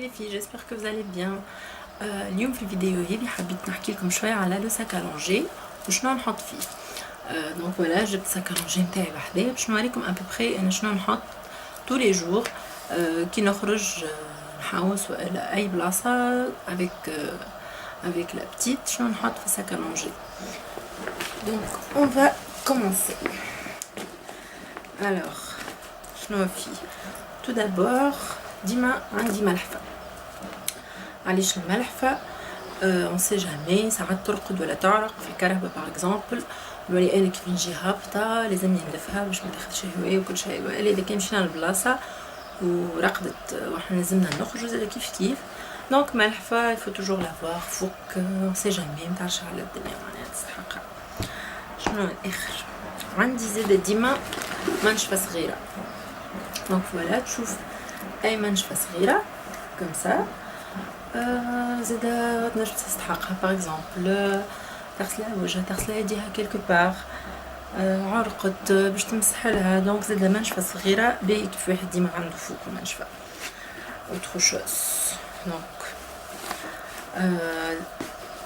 les filles, j'espère que vous allez bien. اليوم في الفيديو هذه حبيت نحكي لكم شويه على لو ساك الونجي وشنو نحط فيه. دونك فوالا جبت ساك الونجي نتاعي بحذايا باش نوريكم ابوبري انا شنو نحط tous les jours كي نخرج نحوس ولا اي بلاصه avec la petite شنو نحط في ساك الونجي. Donc on va commencer. Alors شنو فيه؟ tout d'abord ديما عندي ملحفه. علاش الملحفه؟ اون سي جامي ساعات ترقد ولا تعرق في الكرهبه باغ اكزومبل، ولي انا كيف نجي هابطه لازم نلفها باش ما تاخذش هوايه وكل شيء. الا اذا كان مشينا للبلاصه ورقدت وحنا لازمنا نخرجوا زاد كيف دونك ملحفه يفو توجور لافوار فوق اون سي جامي متعرفش على الدنيا معناها تستحقها. شنو الاخر عندي زاد ديما منشفه صغيره. دونك فوالا تشوف اي منشفه صغيره كوم سا زادا تنجم تستحقها باغ اكزومبل تغسلها وجهها تغسلها يديها كيلكو باغ عرقت باش تمسح لها. دونك زادا منشفه صغيره باهي كيف واحد ديما عنده فوق منشفه اوتر شوز. دونك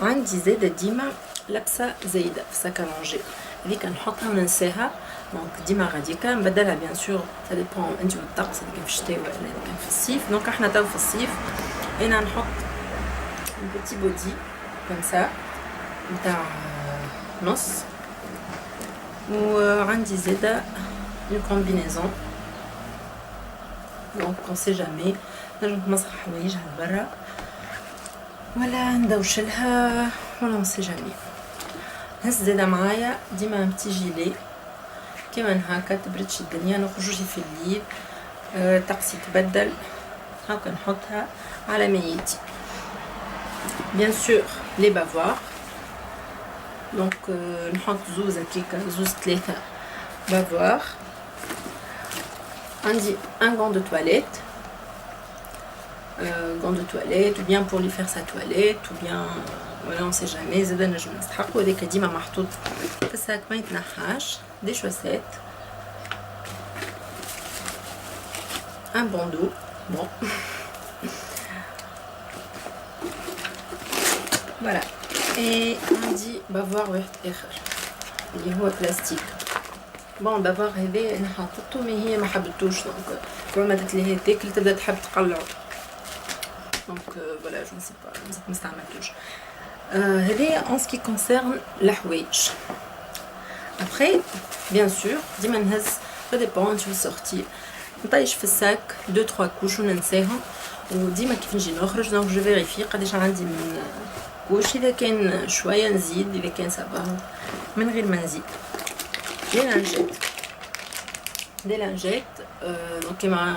عندي زادا ديما لبسه زايده في ساك لونجي هذيك نحطها وننساها. دونك ديما غاديكا نبدلها بيان سور سا ديبون انت والطقس اذا كان في الشتاء ولا اذا كان في الصيف. دونك احنا تو في الصيف انا نحط un petit body comme ça نتاع نص وعندي زاده une combinaison. دونك on sait jamais نجم نمسح حوايجها لبرا ولا ندوشلها ولا on sait jamais. هز زاده معايا ديما un petit gilet كيما هكا تبردش الدنيا نخرجوا في الليل طقسي تبدل هكا نحطها على ميتي. bien sûr les bavoirs donc نحط زوز هكاكا زوز ثلاثة bavoirs. عندي un gant de toilette ou bien pour lui faire sa toilette ou bien voilà on sait jamais زادا نجم نستحقو هذاك ديما محطوط في الساك ما يتنحاش. des chaussettes un bandeau bon voilà et عندي بافوار واحد اخر اللي هو بلاستيك. بون بافوار هذا انا حطيته مي هي ما حبتوش دونك كل ما درت ليه تاكل تبدا تحب تقلعو دونك فوالا جو نسي با ما استعملتوش. هذه ان سكي كونسيرن الحوايج. ابري بيان سور ديما نهز سا ديبون انت في السورتي نطيش في الساك 2 3 كوش وننساهم. وديما كيف نجي نخرج دونك جو فيريفي قداش عندي من كوش، اذا كان شويه نزيد اذا كان صافا من غير ما نزيد. دي لانجيت دونك كيما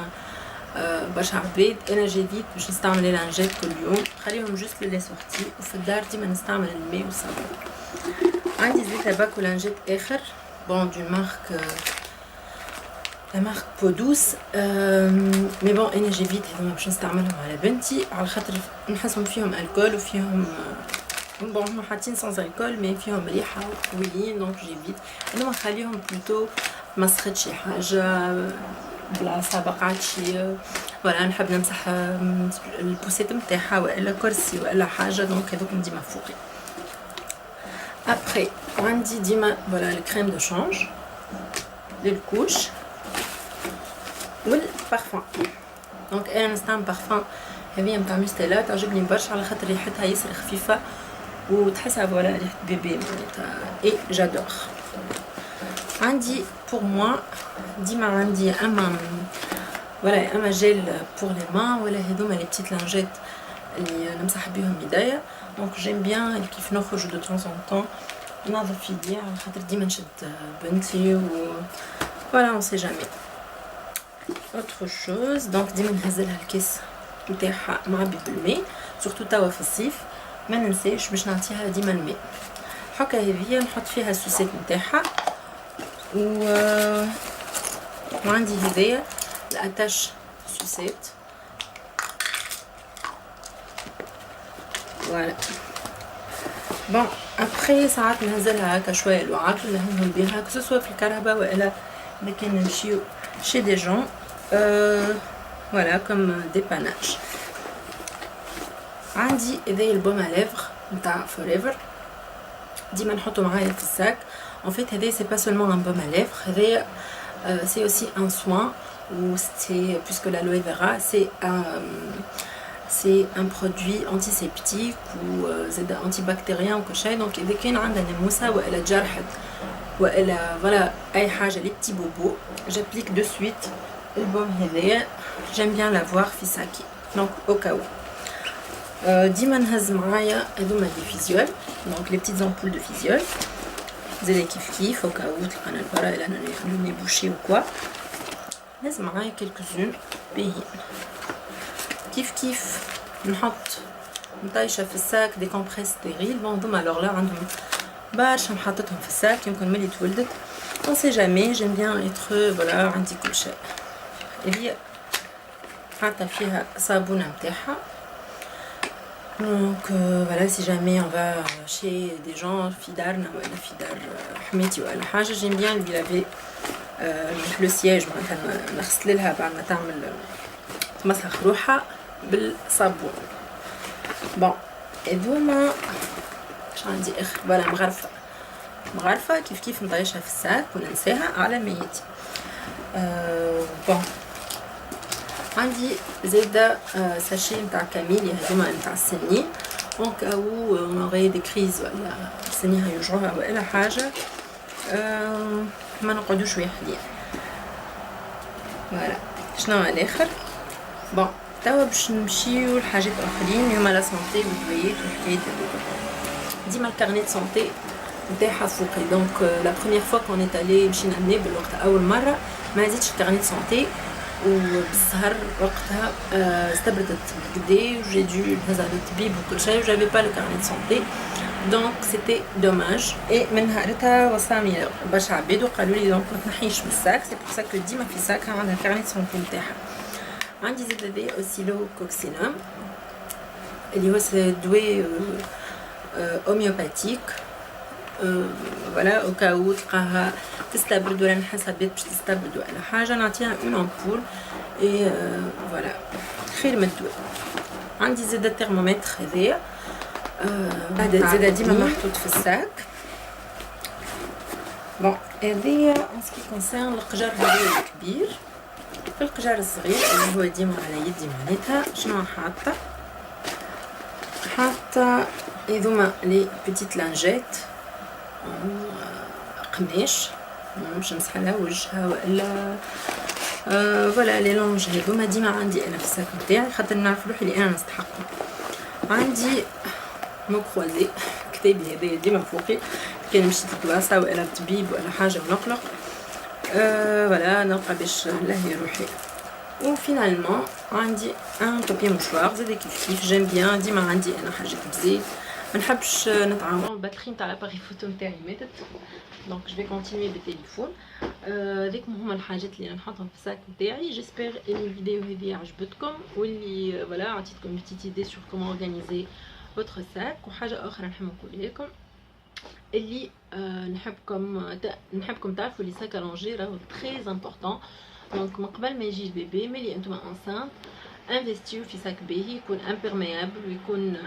برشا عباد انا جديد باش نستعمل لي لانجيت كل يوم خليهم جوست لي سورتي وفي الدار ديما نستعمل الماء والصابون. عندي زيت باكو لانجيت اخر بون دو مارك لا مارك بو دوس مي بون انا جيفيت هذوما باش نستعملهم على بنتي على خاطر نحسهم فيهم الكول وفيهم بون هما حاطين سانز الكول مي فيهم ريحه قويين دونك جيفيت. انما نخليهم بلوتو مسخت شي حاجه بلاصه بقعت شي ولا نحب نمسح البوسيت نتاعها ولا كرسي ولا حاجه دونك هذوك ديما فوقي. ابري عندي ديما فوالا الكريم دو شانج للكوش والبارفان. دونك انا نستعمل بارفان هذه نتاع ميستيلا تعجبني برشا على خاطر ريحتها ياسر خفيفه وتحسها فوالا ريحه بيبي معناتها اي جادور. عندي بور موا ديما عندي اما جيل بور لي مان ولا هذوما لي بتيت لانجيت اللي نمسح بيهم يديا. دونك جيم بيان كيف نخرج دو طون ان طون ننظف يدي على خاطر ديما نشد بنتي و فوالا اون سي جامي. autre chose دونك ديما نهزلها الكيس نتاعها معبي بالماء سورتو توا في الصيف ما ننساش باش نعطيها ديما الماء. هكا هذه نحط فيها السوسات نتاعها وعندي هذايا الاتاش سوسات فوالا. بون ابري ساعات نهزلها هكا شويه الوعاء نهزهم بيها كسوا في الكرهبه والا اذا كان نمشيو chez des gens voilà comme dépannage. عندي هذايا البوم على ليفغ نتاع فوريفر ديما نحطو معايا في الساك. en fait هذايا سي با سولمون ان بوم على ليفغ، هذايا c'est aussi un soin ou c'est puisque l'aloe vera c'est un produit antiseptique ou زاد antibactérien ou كل شيء. donc اذا كان عندنا ناموسه والا جرحت والا فوالا اي حاجه لي بتي بوبو j'applique de suite البوم هذايا. j'aime bien l'avoir في ساكي donc au cas où. ديما نهز معايا هذوما دي فيزيول دونك لي بتيت امبول دو فيزيول زي كيف au cas où تلقانا البرا الا انا ني بوشي وكوا. نهز معايا كلكوزون باهيين كيف نحط مطيشه في الساك دي كومبريس ستيريل. بون هذوما الوغ لا عندهم برشا محطتهم في الساك يمكن ملي تولدت on sait jamais. j'aime bien être voilà عندي كل شيء اللي حاطه فيها صابونه نتاعها. donc voilà si jamais on va chez des gens في دارنا ولا في دار حماتي ولا حاجه j'aime bien lui laver donc le siège معناتها نغسل لها بعد ما تعمل تمسخ روحها بالصابون. bon هذوما اش عندي اخر فوالا مغرفه كيف نطيشها في الساك وننساها على ميتي. bon عندي زاده ساشي نتاع كاميليا هذوما نتاع السنين اون كاو اون des crises ولا سنيها يوجعوها ولا حاجه ما نقعدوش وحدين. فوالا شنو الاخر. bon توا باش نمشيو لحاجات اخرين هما لا سونتي والبيت والحكايات هذوك. ديما الكارني دو سونتي نتاعها فوقي. دونك لا بروميير فوا كون ايت الي مشينا لنابل وقت اول مره ما زيدش الكارني دو سونتي وبالسهر وقتها استبردت بكدا وجي دو نهز على الطبيب وكل شيء وجافي با لو كارني دو سونتي دونك سيتي دوماج. اي من نهارتها وصلني برشا عباد وقالوا لي دونك ما تنحيش من الساك سي بور سا كو ديما في ساك عندها الكارني دو سونتي نتاعها. عندي زاد هذايا اوسيلو كوكسينام اللي هو دواء هوميوباتيك فوالا او كاو تلقاها تستبرد ولا نحسها بدات باش تستبرد ولا حاجه نعطيها اون امبول اي فوالا خير من الدواء. عندي زاد الترمومتر هذايا هذا زاد ديما محطوط في الساك. بون هذايا ان سكي كونسيرن القجر هذايا الكبير. في القجر الصغير اللي هو ديما على يدي معناتها شنو حاطه هذوما لي بيتيت لانجيت قماش باش نمسحلها وجهها والا فوالا لي لونج هذوما ديما عندي انا في الساك نتاعي خاطر نعرف روحي اللي انا نستحقهم. عندي مو كروزي كتابي هذايا ديما فوقي كان مشيت لبلاصه والا طبيب ولا حاجه ونقلق فوالا نلقى باش نلهي روحي. وفينالمون عندي ان بابي موشوار زاد كيف جيم بيان ديما عندي انا حاجات بزيت ما نحبش نتعامل. الباتري نتاع لاباري فوتو نتاعي ماتت دونك جو في كونتينيي بالتليفون. هذيك هما الحاجات اللي نحطهم في الساك نتاعي. جيسبر ان الفيديو هذه عجبتكم واللي فوالا عطيتكم بتيت ايدي سور كومون اورغانيزي فوتر ساك. وحاجه اخرى نحب نقول لكم اللي نحبكم تعرفوا لي ساك الونجي راهو تري امبورطون. دونك من قبل ما يجي البيبي ملي انتم انسانت انفستيو في ساك باهي يكون امبيرميابل ويكون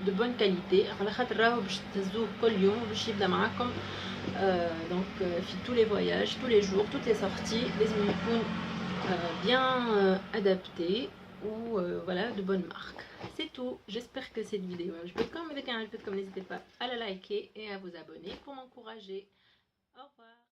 دو بون كاليتي على خاطر راهو باش تهزوه كل يوم باش يبدا معاكم دونك في tous les voyages tous les jours toutes les sorties لازم يكون bien adapté ou voilà de bonnes marques. C'est tout. J'espère que cette vidéo عجبتكم. إذا كان عجبتكم n'hésitez pas à la liker et à vous abonner pour m'encourager. Au revoir.